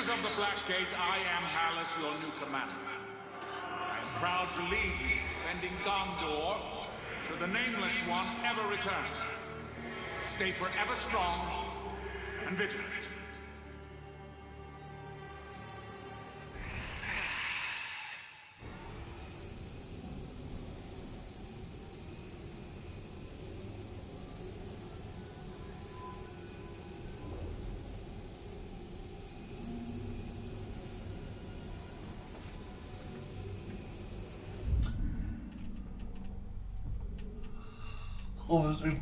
Rangers of the Black Gate, I am Hallis, your new commander. I am proud to lead you, defending Gondor, should the Nameless One ever return. Stay forever strong and vigilant. Closing.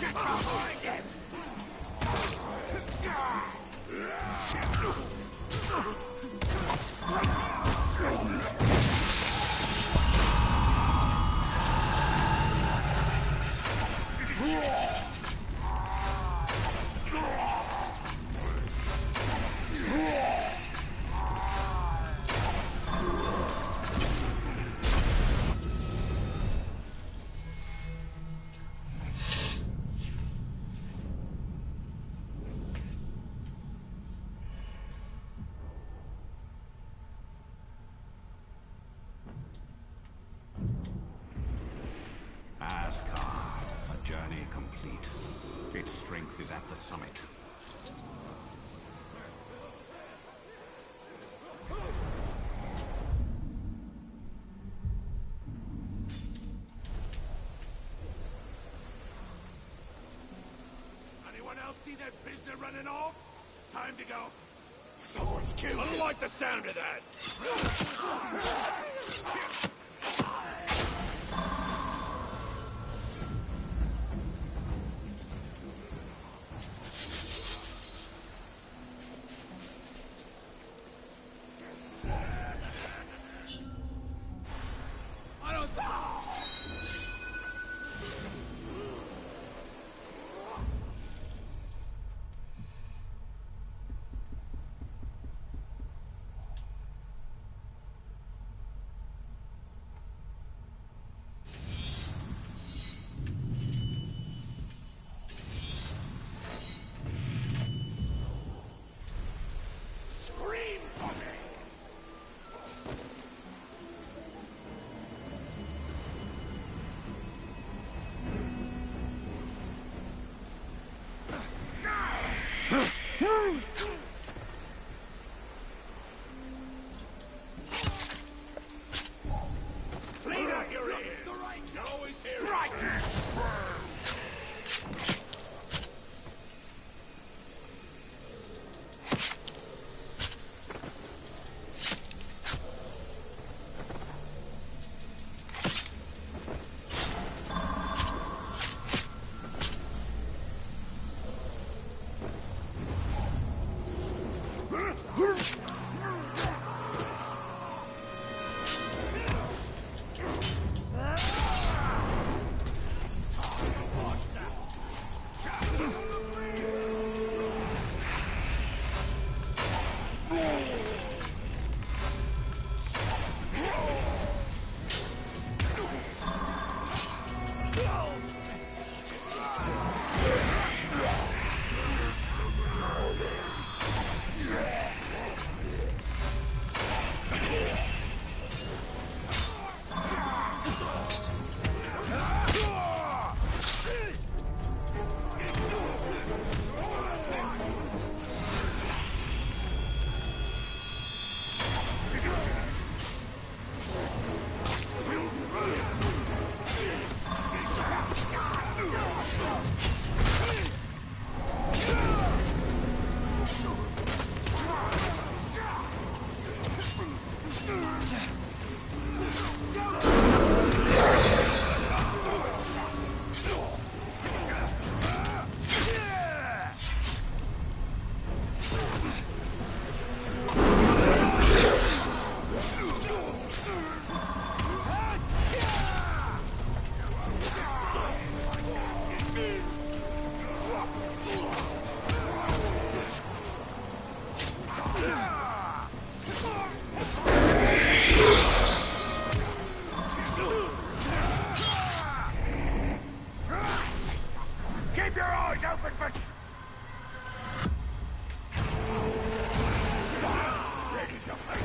Get behind him! A journey complete. Its strength is at the summit. Anyone else see that prisoner running off? Time to go. Someone's killed I him. don't like the sound of that. Scream for me! Clean out your ears! You're always here! Right! Keep your eyes open for... Ready to fight.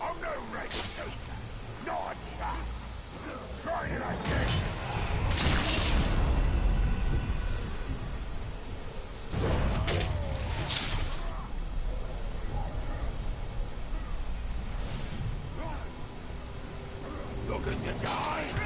I'm no looking to die?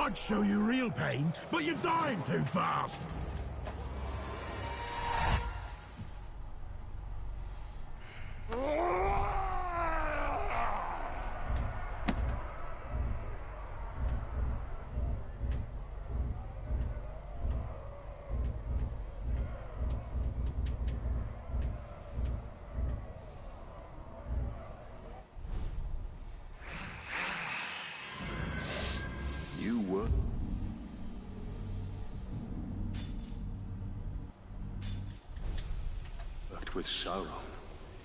I'd show you real pain, but you're dying too fast. with Sauron.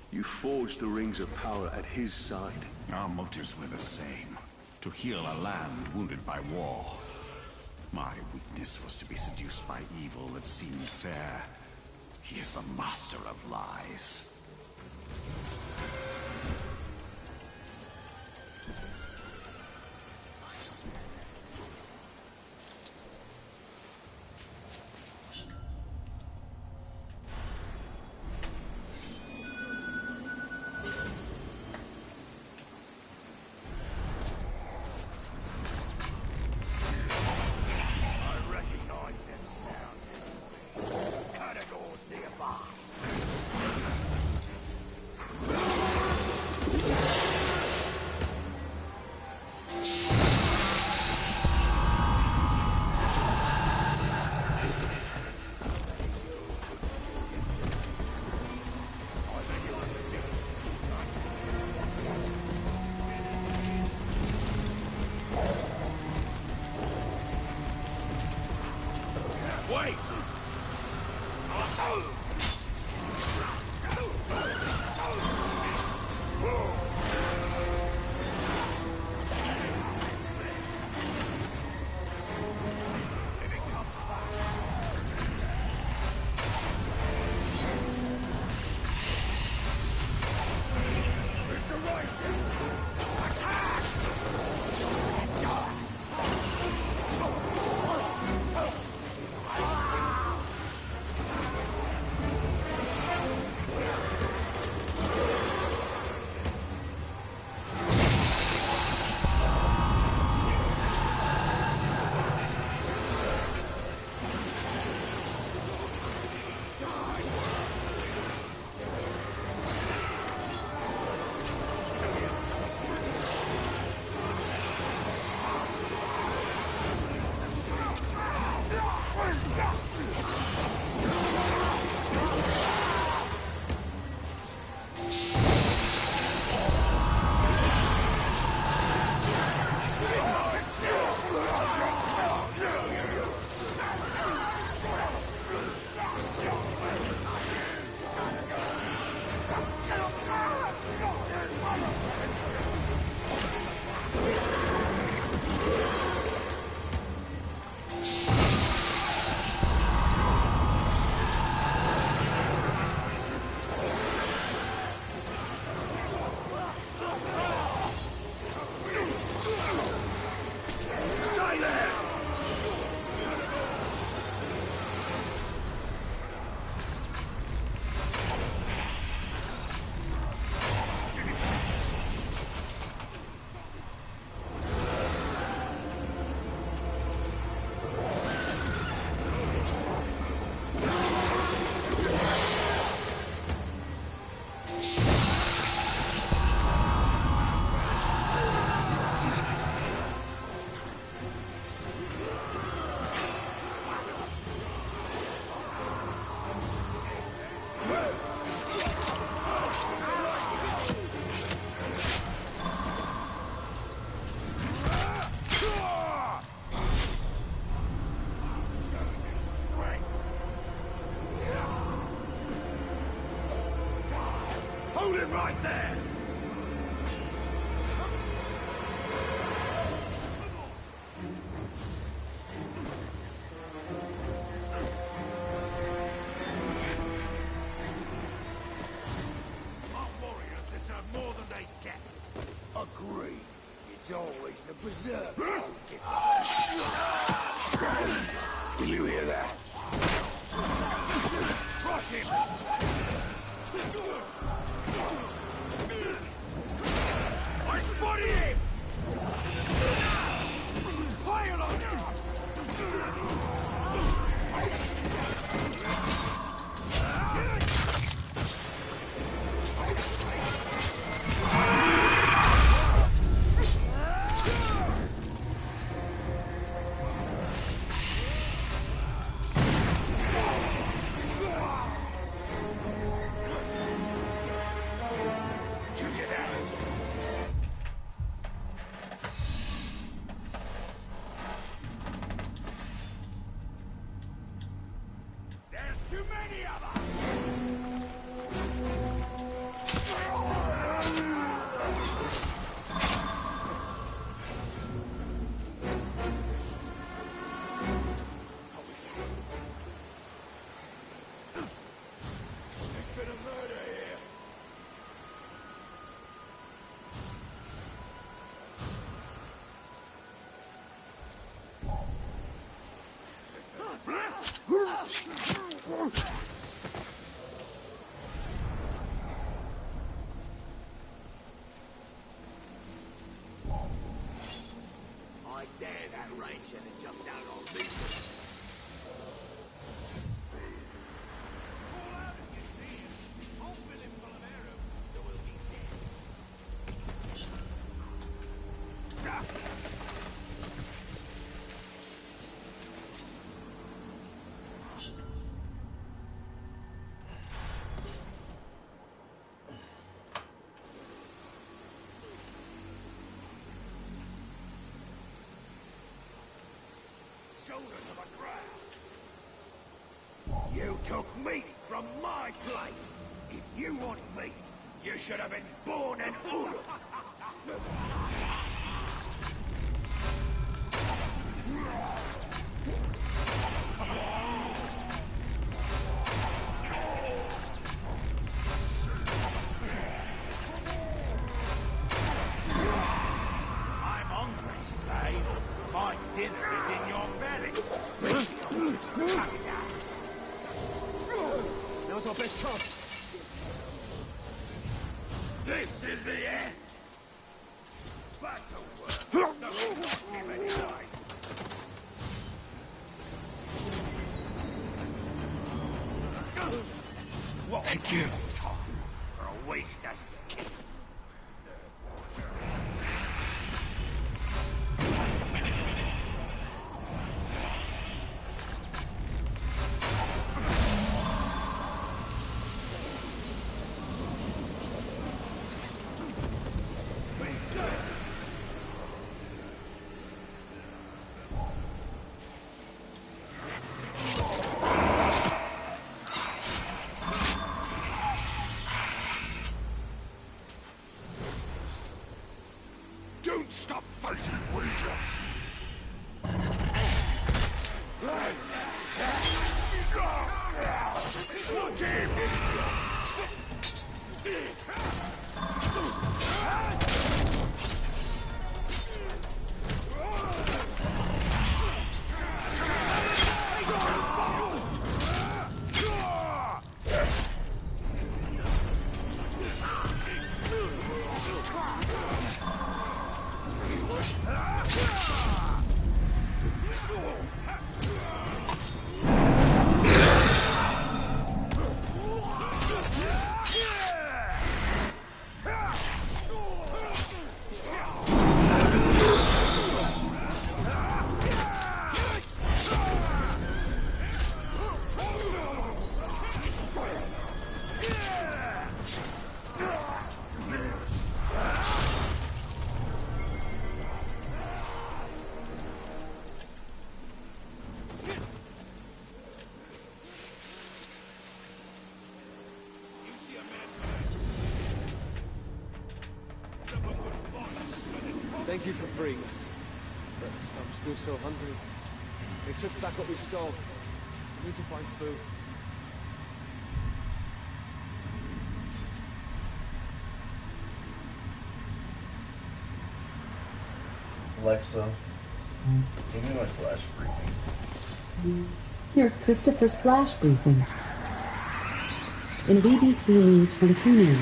You forged the rings of power at his side. Our motives were the same. To heal a land wounded by war. My weakness was to be seduced by evil that seemed fair. He is the master of lies. Wait! Hold it right there! Our warriors deserve more than they get. Agree. It's always the berserkers who get Did you hear that? Crush him! I spotted him! Pile on him! I dare that ranger to jump down on me. Shoulders of a crowd. You took meat from my plate. If you want meat, you should have been born in Uruk. I'm hungry, slave. My dinner is in your belly. Cut it out. Now's our best chance. This is the end. Back to work. No, not give any time. Thank you. For a waste of skin. Don't stop fighting, Ranger! Look at this Thank you for freeing us. But I'm still so hungry. They took back what we stole. We need to find food. Alexa, give me my flash briefing. Here's Christopher's flash briefing. In BBC News from 2 News.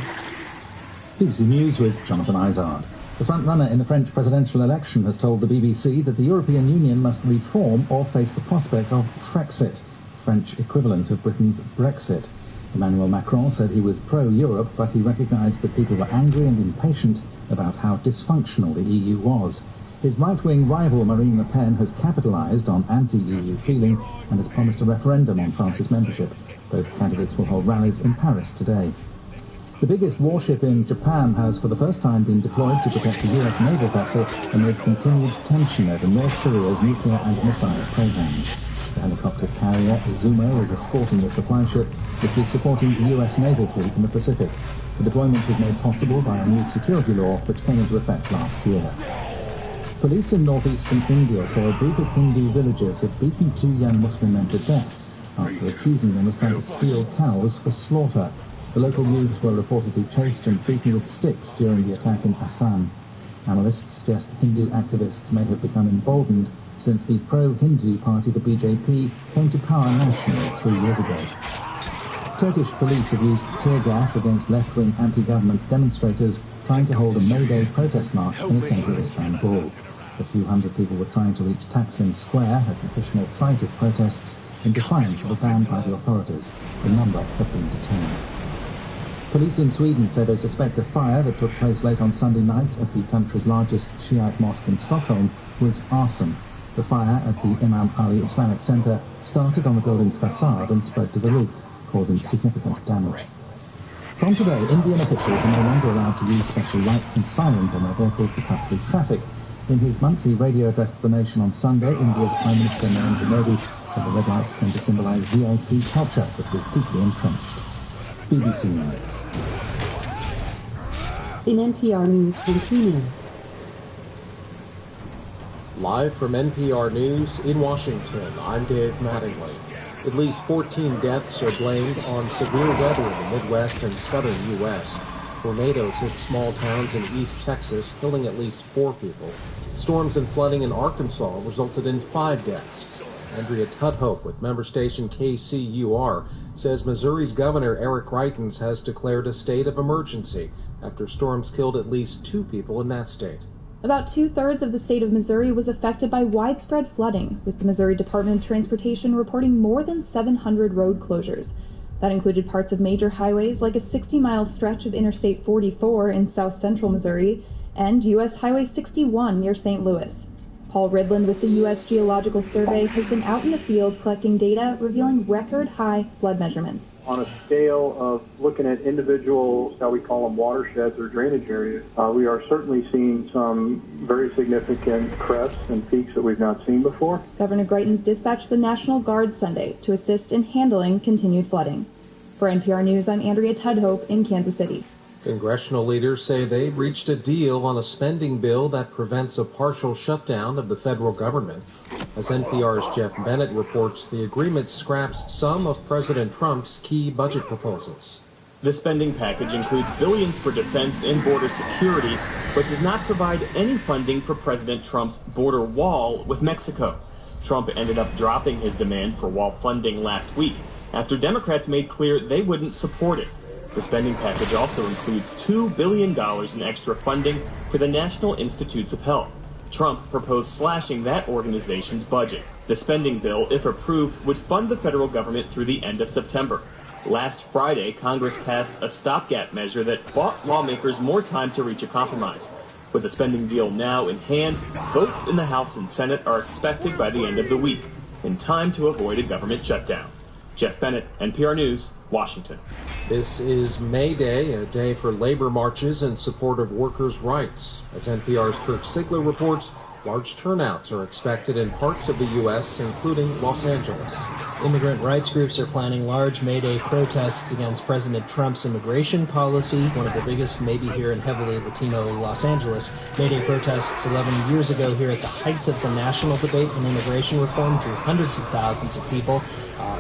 BBC News with Jonathan Izard. The frontrunner in the French presidential election has told the BBC that the European Union must reform or face the prospect of Frexit, French equivalent of Britain's Brexit. Emmanuel Macron said he was pro-Europe, but he recognised that people were angry and impatient about how dysfunctional the EU was. His right-wing rival Marine Le Pen has capitalised on anti-EU feeling and has promised a referendum on France's membership. Both candidates will hold rallies in Paris today. The biggest warship in Japan has for the first time been deployed to protect the US naval vessel amid continued tension over North Korea's nuclear and missile programs. The helicopter carrier Izumo is escorting the supply ship, which is supporting the US naval fleet in the Pacific. The deployment was made possible by a new security law which came into effect last year. Police in northeastern India say a group of Hindu villagers have beaten 2 young Muslim men to death after accusing them of trying to steal cows for slaughter. The local youths were reportedly chased and beaten with sticks during the attack in Assam. Analysts suggest Hindu activists may have become emboldened since the pro-Hindu party, the BJP, came to power nationally 3 years ago. Turkish police have used tear gas against left-wing anti-government demonstrators trying to hold a May Day protest march in the centre of Istanbul. A few hundred people were trying to reach Taksim Square, a traditional site of protests, in defiance of a ban by the authorities. A number have been detained. Police in Sweden say they suspect a fire that took place late on Sunday night at the country's largest Shiite mosque in Stockholm was arson. The fire at the Imam Ali Islamic Center started on the building's facade and spread to the roof, causing significant damage. From today, Indian officials are no longer allowed to use special lights and sirens on their vehicles to cut through traffic. In his monthly radio address to the nation on Sunday, India's Prime Minister Narendra Modi said the red lights tend to symbolize VIP culture that was deeply entrenched. BBC News. In NPR News continuing. Live from NPR News in Washington, I'm Dave Mattingly. At least 14 deaths are blamed on severe weather in the Midwest and southern U.S. Tornadoes hit small towns in East Texas, killing at least 4 people. Storms and flooding in Arkansas resulted in 5 deaths. Andrea Tudhope with member station KCUR says Missouri's Governor Eric Greitens has declared a state of emergency after storms killed at least 2 people in that state. About 2/3 of the state of Missouri was affected by widespread flooding, with the Missouri Department of Transportation reporting more than 700 road closures. That included parts of major highways like a 60-mile stretch of Interstate 44 in south-central Missouri and U.S. Highway 61 near St. Louis. Paul Ridland with the U.S. Geological Survey has been out in the field collecting data revealing record-high flood measurements. On a scale of looking at individual, how we call them, watersheds or drainage areas, we are certainly seeing some very significant crests and peaks that we've not seen before. Governor Greitens dispatched the National Guard Sunday to assist in handling continued flooding. For NPR News, I'm Andrea Tudhope in Kansas City. Congressional leaders say they've reached a deal on a spending bill that prevents a partial shutdown of the federal government. As NPR's Jeff Bennett reports, the agreement scraps some of President Trump's key budget proposals. The spending package includes billions for defense and border security, but does not provide any funding for President Trump's border wall with Mexico. Trump ended up dropping his demand for wall funding last week after Democrats made clear they wouldn't support it. The spending package also includes $2 billion in extra funding for the National Institutes of Health. Trump proposed slashing that organization's budget. The spending bill, if approved, would fund the federal government through the end of September. Last Friday, Congress passed a stopgap measure that bought lawmakers more time to reach a compromise. With the spending deal now in hand, votes in the House and Senate are expected by the end of the week, in time to avoid a government shutdown. Jeff Bennett, NPR News, Washington. This is May Day, a day for labor marches in support of workers' rights. As NPR's Kirk Sigler reports, large turnouts are expected in parts of the U.S., including Los Angeles. Immigrant rights groups are planning large May Day protests against President Trump's immigration policy, one of the biggest maybe here in heavily Latino Los Angeles. May Day protests 11 years ago here at the height of the national debate on immigration reform drew hundreds of thousands of people.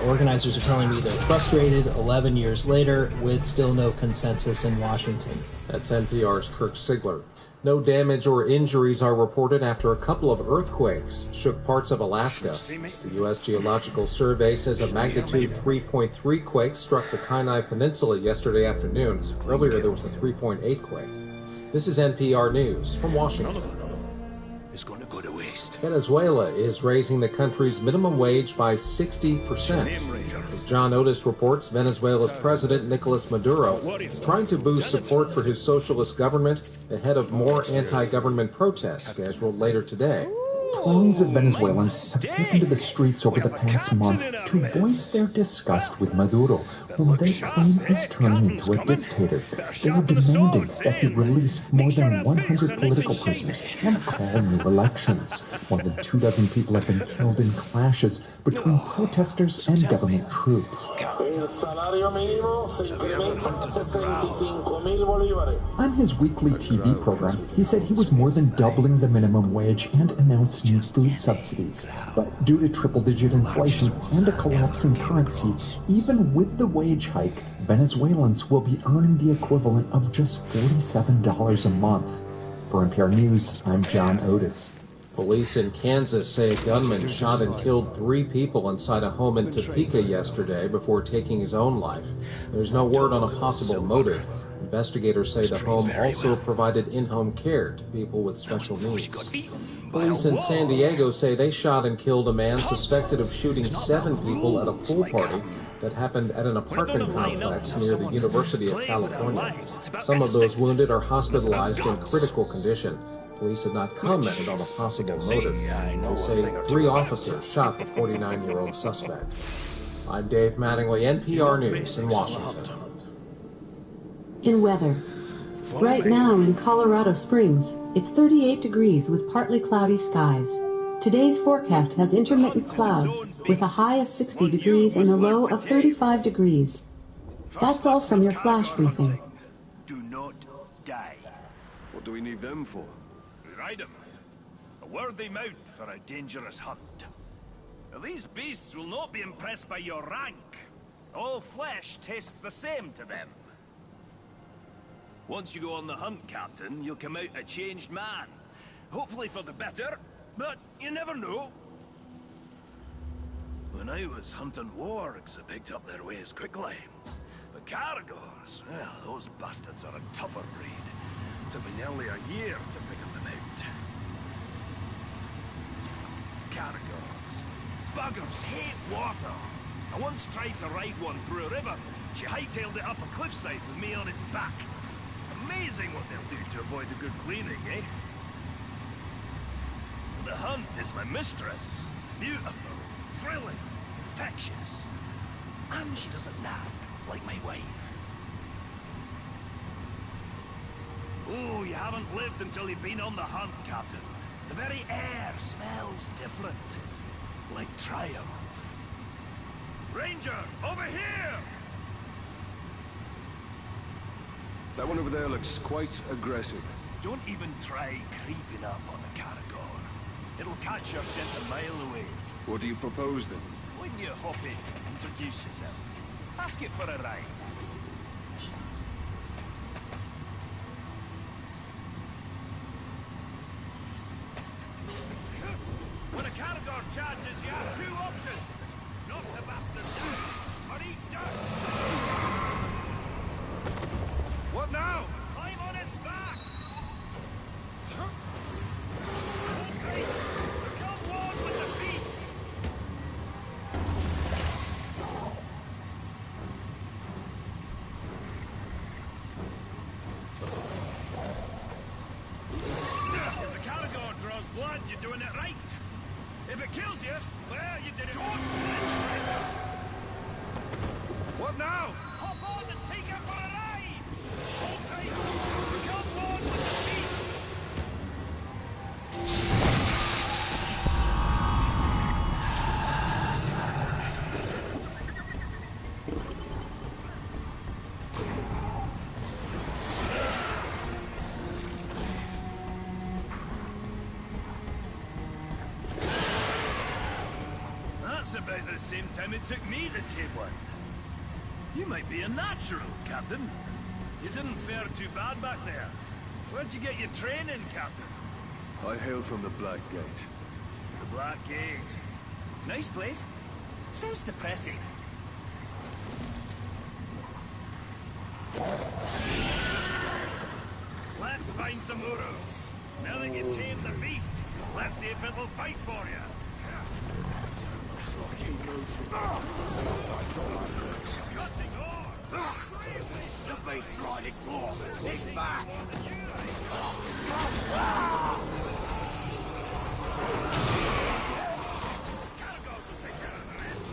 Organizers are telling me they're frustrated 11 years later with still no consensus in Washington. That's NPR's Kirk Sigler. No damage or injuries are reported after a couple of earthquakes shook parts of Alaska. The U.S. Geological Survey says a magnitude 3.3 quake struck the Kenai Peninsula yesterday afternoon. Earlier, there was a 3.8 quake. This is NPR News from Washington. It's going to go to waste. Venezuela is raising the country's minimum wage by 60%. As John Otis reports, Venezuela's president, Nicolas Maduro, is trying to boost support for his socialist government ahead of more anti-government protests scheduled later today. Throngs of Venezuelans have taken to the streets over the past month to voice their disgust with Maduro, whom they claim is turning into a dictator. They are demanding that he release more than 100 political prisoners and call new elections. More than 24 people have been killed in clashes between protesters and government troops. On his weekly TV program, he said he was more than doubling the minimum wage and announced new food subsidies. But due to triple-digit inflation and a collapsing currency, even with the wage hike, Venezuelans will be earning the equivalent of just $47 a month. For NPR News, I'm John Otis. Police in Kansas say a gunman shot and killed 3 people inside a home in Topeka yesterday before taking his own life. There's no word on a possible motive. Investigators say the home also provided in-home care to people with special needs. Police in San Diego say they shot and killed a man suspected of shooting 7 people at a pool party that happened at an apartment complex near the University of California. Some of those wounded are hospitalized in critical condition. Police have not commented on a possible motive. They say 3 officers shot the 49-year-old suspect. I'm Dave Mattingly, NPR News in Washington. In weather. Right now in Colorado Springs, it's 38 degrees with partly cloudy skies. Today's forecast has intermittent clouds with a high of 60 degrees and a low of 35 degrees. That's all from your flash briefing. Do not die. What do we need them for? Ride them. A worthy mount for a dangerous hunt. Now, these beasts will not be impressed by your rank. All flesh tastes the same to them. Once you go on the hunt, Captain, you'll come out a changed man. Hopefully for the better, but you never know. When I was hunting wargs, I picked up their ways quickly. But Caragors, well, those bastards are a tougher breed. It took me nearly a year to figure them out. Caragors. Buggers hate water. I once tried to ride one through a river. She hightailed it up a cliffside with me on its back. Amazing what they'll do to avoid a good cleaning, eh? The hunt is my mistress. Beautiful, thrilling, infectious. And she doesn't nap like my wife. Oh, you haven't lived until you've been on the hunt, Captain. The very air smells different. Like triumph. Ranger, over here! That one over there looks quite aggressive. Don't even try creeping up on a Caragor. It'll catch your scent a mile away. What do you propose then? When you hop in, introduce yourself. Ask it for a ride. When a Caragor charges, you have 2 options. Knock the bastard down, or eat dirt. What now? Climb on its back! Okay, become one with the beast! If the Caragor draws blood, you're doing it right. If it kills you, well, you did it. What now? Hop on and take it for a ride! Okay, become one with the beast! That's about the same time it took me to tame one. You might be a natural, Captain. You didn't fare too bad back there. Where'd you get your training, Captain? I hail from the Black Gate. The Black Gate. Nice place. Sounds depressing. Let's find some Uruks. Now that you tamed the beast, let's see if it'll fight for you. Cutting ore! The beast's riding claw. He's back. Caragors will take care of the rest.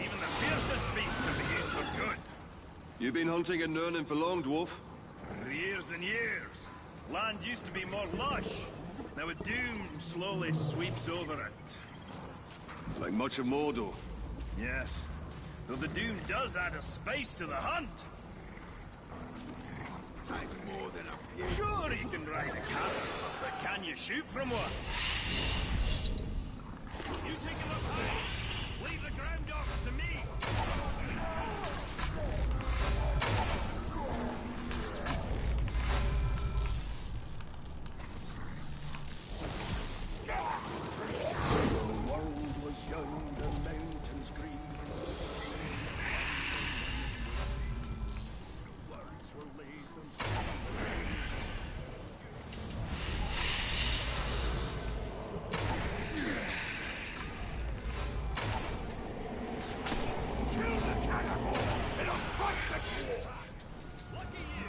Even the fiercest beast can be used for good. You've been hunting in Nurnin for long, dwarf? For years and years. Land used to be more lush. Now a doom slowly sweeps over it. Like much of Mordor. Yes. Though the doom does add a spice to the hunt. Takes more than a few. Sure, you can ride a cannon, but can you shoot from one? You take him up high. Leave the ground dogs to me. The world was young, the mountains green, the stream. Words were laid and kill the cannibal! It'll bust the kid! Lucky you!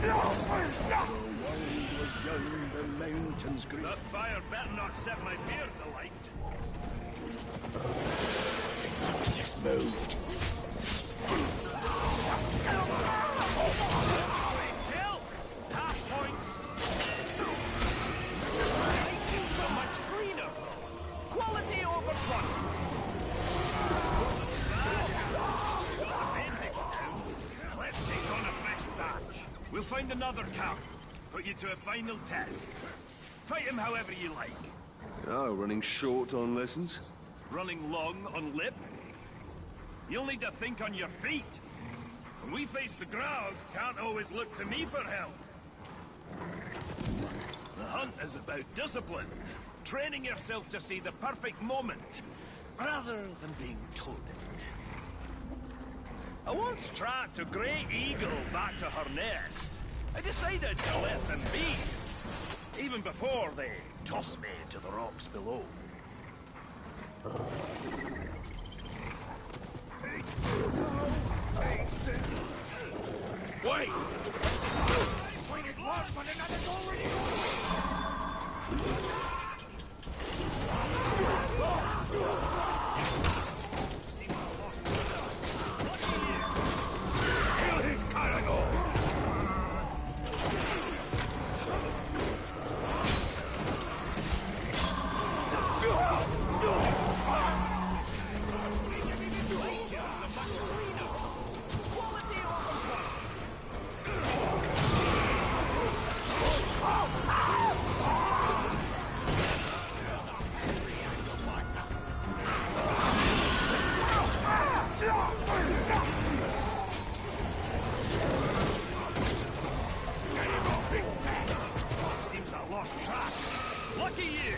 The world was young, the mountains green. That fire better not set my beard alight. I think someone just moved. Kill! Half point! So much cleaner, though. Quality over quantity. Got the basics down. Let's take on a fresh batch. We'll find another camp. Put you to a final test. Fight him however you like. Oh, running short on lessons? Running long on lip. You'll need to think on your feet. When we face the Graug, can't always look to me for help. The hunt is about discipline. Training yourself to see the perfect moment, rather than being told it. I once tracked a grey eagle back to her nest. I decided to let them be, even before they tossed me to the rocks below. Wait! Waited long, but another's already kill his carnival! Seems I lost track. Lucky you!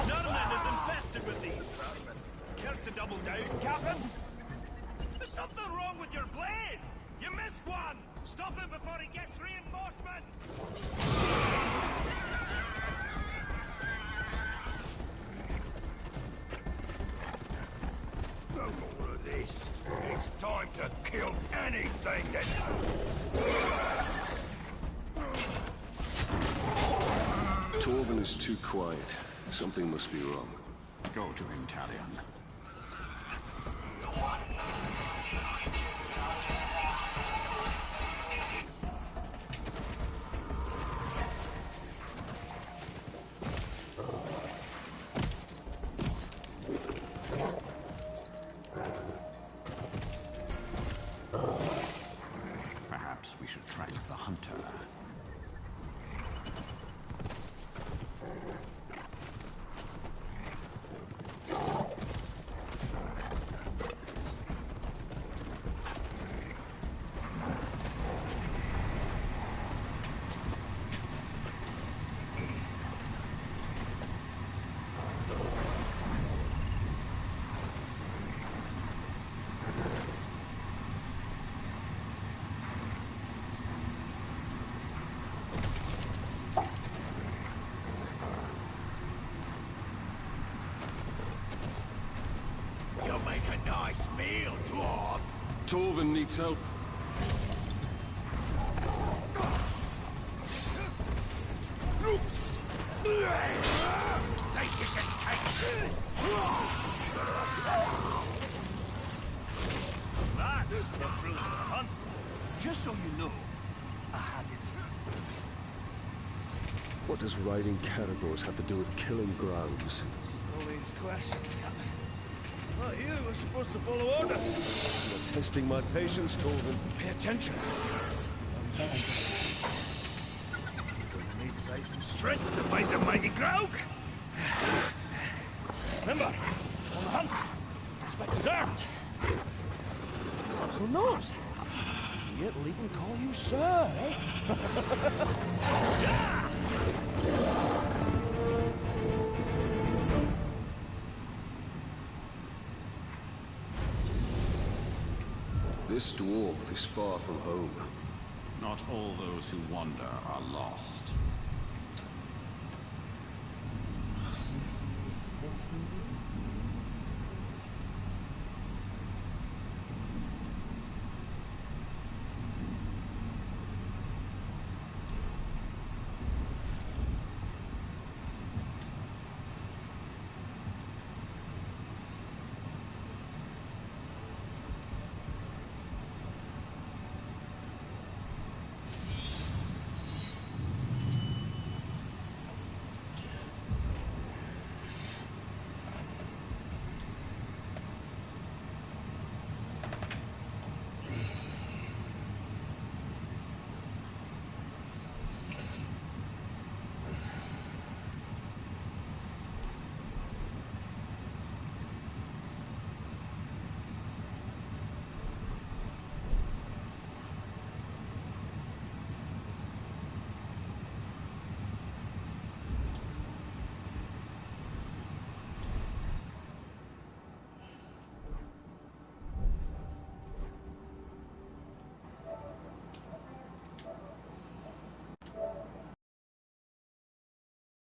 Nurman is infested with these vermin. Care to double down, Captain? There's something wrong with your blade! You missed one! Stop him before he gets reinforcements! No more of this. It's time to kill anything that... Torben is too quiet. Something must be wrong. Go to him, Talion. Perhaps we should track the hunter. You'll make a nice meal, dwarf. Torben needs help. I had it. What does riding caragors have to do with killing grounds? All these questions, Captain. Not you, we're supposed to follow orders. You're testing my patience, Torvin. Pay attention. Don't touch me. You're gonna need size and strength to fight the mighty Graug. Remember, on the hunt. Respect is earned. Who knows? It'll even call you sir, eh? This dwarf is far from home. Not all those who wander are lost.